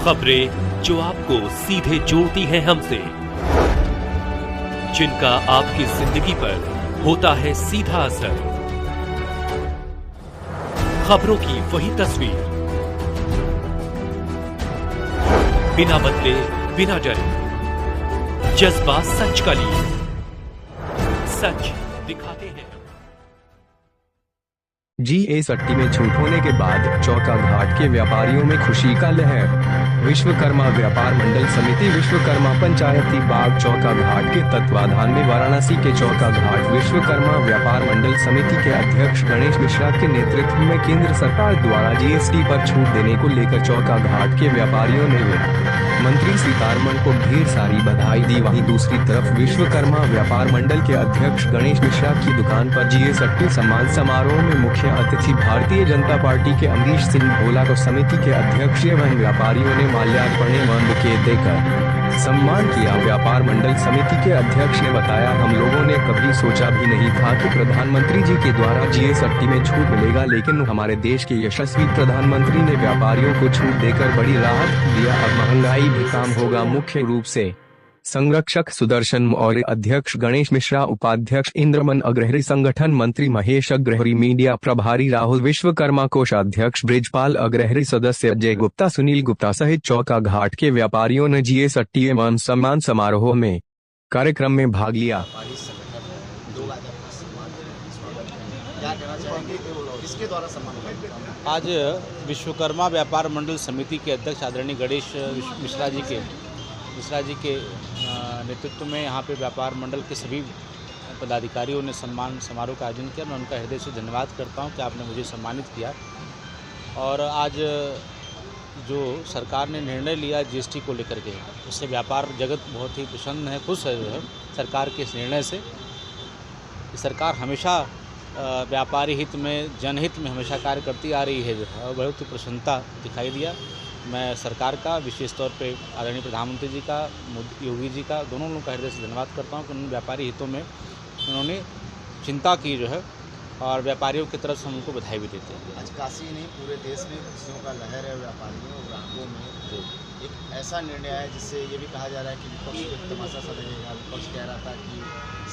खबरें जो आपको सीधे जोड़ती हैं हमसे, जिनका आपकी जिंदगी पर होता है सीधा असर। खबरों की वही तस्वीर, बिना बदले बिना डरे, जज्बा सच का लिए, सच दिखाते हैं। GS80 में छूट होने के बाद चौका घाट के व्यापारियों में खुशी का लहर। विश्वकर्मा व्यापार मंडल समिति विश्वकर्मा पंचायती बाग चौका घाट के तत्वाधान में वाराणसी के चौका घाट विश्वकर्मा व्यापार मंडल समिति के अध्यक्ष गणेश मिश्रा के नेतृत्व में केंद्र सरकार द्वारा GST पर छूट देने को लेकर चौका घाट के व्यापारियों ने मंत्री सीतारमण को ढेर सारी बधाई दी। वहीं दूसरी तरफ विश्वकर्मा व्यापार मंडल के अध्यक्ष गणेश मिश्रा की दुकान पर GS80 सम्मान समारोह में मुख्य अतिथि भारतीय जनता पार्टी के अमरीश सिंह भोला को समिति के अध्यक्ष एवं व्यापारियों ने माल्यार्पण एवं बुके देकर सम्मान किया। व्यापार मंडल समिति के अध्यक्ष ने बताया, हम लोगों ने कभी सोचा भी नहीं था कि प्रधानमंत्री जी के द्वारा GS80 में छूट मिलेगा, लेकिन हमारे देश के यशस्वी प्रधानमंत्री ने व्यापारियों को छूट देकर बड़ी राहत दिया। अब महंगाई भी कम होगा। मुख्य रूप से संरक्षक सुदर्शन मौर्य, अध्यक्ष गणेश मिश्रा, उपाध्यक्ष इंद्रमन अग्रहरी, संगठन मंत्री महेश अग्रहरी, मीडिया प्रभारी राहुल, विश्वकर्मा कोषाध्यक्ष ब्रिजपाल अग्रहरी, सदस्य अजय गुप्ता, सुनील गुप्ता सहित चौका घाट के व्यापारियों ने GS80 एवं सम्मान समारोह में कार्यक्रम में भाग लिया। आज विश्वकर्मा व्यापार मंडल समिति के अध्यक्ष आदरणीय गणेश मिश्रा जी के नेतृत्व में यहाँ पे व्यापार मंडल के सभी पदाधिकारियों ने सम्मान समारोह का आयोजन किया। मैं उनका हृदय से धन्यवाद करता हूँ कि आपने मुझे सम्मानित किया। और आज जो सरकार ने निर्णय लिया GST को लेकर के, उससे व्यापार जगत बहुत ही प्रसन्न है, खुश है जो है सरकार के इस निर्णय से। सरकार हमेशा व्यापारी हित में, जनहित में हमेशा कार्य करती आ रही है जो है, और बहुत ही प्रसन्नता दिखाई दिया। मैं सरकार का, विशेष तौर पे आदरणीय प्रधानमंत्री जी का, योगी जी का, दोनों लोगों का हृदय से धन्यवाद करता हूँ कि उन्होंने व्यापारी हितों में उन्होंने चिंता की जो है, और व्यापारियों की तरफ से हम उनको बधाई भी देते हैं। आज काशी नहीं, पूरे देश में खुशियों का लहर है व्यापारियों और ग्राहकों में। एक ऐसा निर्णय है जिससे ये भी कहा जा रहा है कि विपक्ष को तमाशा सा लगेगा। विपक्ष कह रहा था कि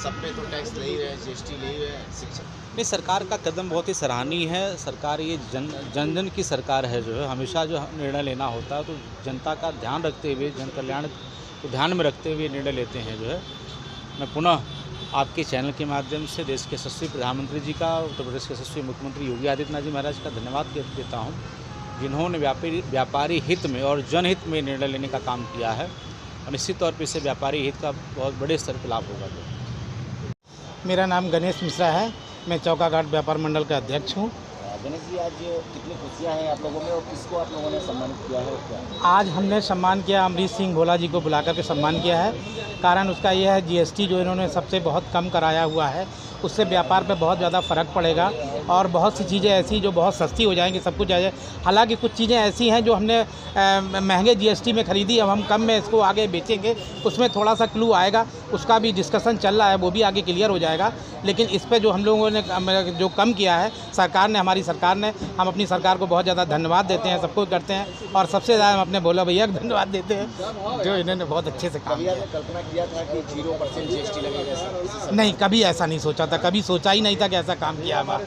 सब पे तो टैक्स ले ही रहे हैं, GST ले ही रहे हैं, शिक्षक नहीं। सरकार का कदम बहुत ही सराहनीय है। सरकार ये जन जन की सरकार है जो है, हमेशा जो निर्णय लेना होता है तो जनता का ध्यान रखते हुए, जन कल्याण को ध्यान में रखते हुए निर्णय लेते हैं जो है। मैं पुनः आपके चैनल के माध्यम से देश के यशस्वी प्रधानमंत्री जी का, उत्तर प्रदेश के यशस्वी मुख्यमंत्री योगी आदित्यनाथ जी महाराज का धन्यवाद देता हूँ, जिन्होंने व्यापारी हित में और जनहित में निर्णय लेने का काम किया है। और निश्चित तौर पर इससे व्यापारी हित का बहुत बड़े स्तर पर लाभ होगा। मेरा नाम गणेश मिश्रा है, मैं चौका घाट व्यापार मंडल का अध्यक्ष हूँ। गणेश जी, आज कितनी खुशियाँ हैं आप लोगों में और किसको आप लोगों ने सम्मानित किया है? आज हमने सम्मान किया, अमरीश सिंह भोला जी को बुला कर के सम्मान किया है। कारण उसका यह है, GST जो इन्होंने सबसे बहुत कम कराया हुआ है, उससे व्यापार पे बहुत ज़्यादा फ़र्क पड़ेगा। और बहुत सी चीज़ें ऐसी जो बहुत सस्ती हो जाएंगी, सब कुछ आ जाए। हालांकि कुछ चीज़ें ऐसी हैं जो हमने महंगे GST में ख़रीदी, अब हम कम में इसको आगे बेचेंगे, उसमें थोड़ा सा क्लू आएगा, उसका भी डिस्कशन चल रहा है, वो भी आगे क्लियर हो जाएगा। लेकिन इस पे जो हम लोगों ने जो कम किया है, सरकार ने, हमारी सरकार ने, हम अपनी सरकार को बहुत ज़्यादा धन्यवाद देते हैं, सबको करते हैं। और सबसे ज़्यादा हम अपने भोला भैया को धन्यवाद देते हैं, जो इन्होंने बहुत अच्छे से काम किया। कल्पना किया था कि 0% GST लगेगा? नहीं, कभी ऐसा नहीं सोचा था, कभी सोचा ही नहीं था कि ऐसा काम किया हुआ,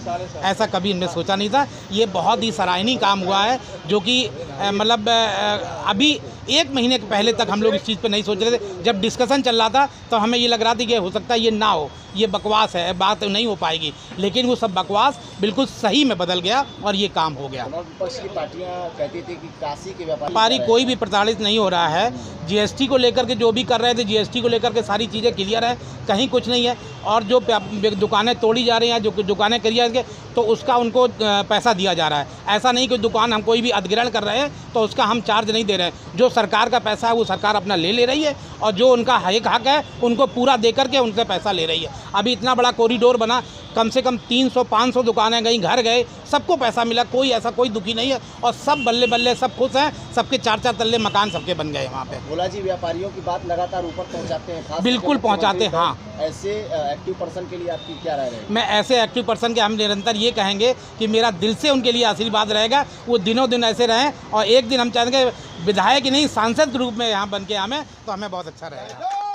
ऐसा कभी हमने सोचा नहीं था। ये बहुत ही सराहनीय काम हुआ है, जो कि मतलब अभी 1 महीने के पहले तक हम लोग इस चीज़ पे नहीं सोच रहे थे। जब डिस्कशन चल रहा था तो हमें ये लग रहा था कि हो सकता है ये ना हो, ये बकवास है, बात नहीं हो पाएगी। लेकिन वो सब बकवास बिल्कुल सही में बदल गया और ये काम हो गया। विपक्ष की पार्टियां कहती थी कि काशी के व्यापारी कोई भी प्रताड़ित नहीं हो रहा है। GST को लेकर के जो भी कर रहे थे, GST को लेकर के सारी चीज़ें क्लियर है, कहीं कुछ नहीं है। और जो दुकानें तोड़ी जा रही हैं, जो दुकानें करी जा रही हैं, तो उसका उनको पैसा दिया जा रहा है। ऐसा नहीं कि दुकान हम कोई भी अधिग्रहण कर रहे हैं तो उसका हम चार्ज नहीं दे रहे हैं। जो सरकार का पैसा है वो सरकार अपना ले रही है, और जो उनका हक है उनको पूरा दे करके उनसे पैसा ले रही है। अभी इतना बड़ा कॉरिडोर बना, कम से कम 300-500 दुकानें गई, घर गए, सबको पैसा मिला, कोई ऐसा कोई दुखी नहीं है और सब बल्ले बल्ले सब खुश हैं, सबके 4-4 तल्ले मकान सबके बन गए वहाँ पे। भोला जी व्यापारियों की बात लगातार ऊपर पहुँचाते हैं, खास बिल्कुल पहुँचाते हैं। हाँ, ऐसे एक्टिव पर्सन के लिए आपकी क्या राय रहेगी? मैं ऐसे एक्टिव पर्सन के हम निरंतर ये कहेंगे कि मेरा दिल से उनके लिए आशीर्वाद रहेगा, वो दिनों दिन ऐसे रहें और एक दिन हम चाहेंगे विधायक ही नहीं सांसद रूप में यहाँ बन के हमें, तो हमें बहुत अच्छा रहेगा।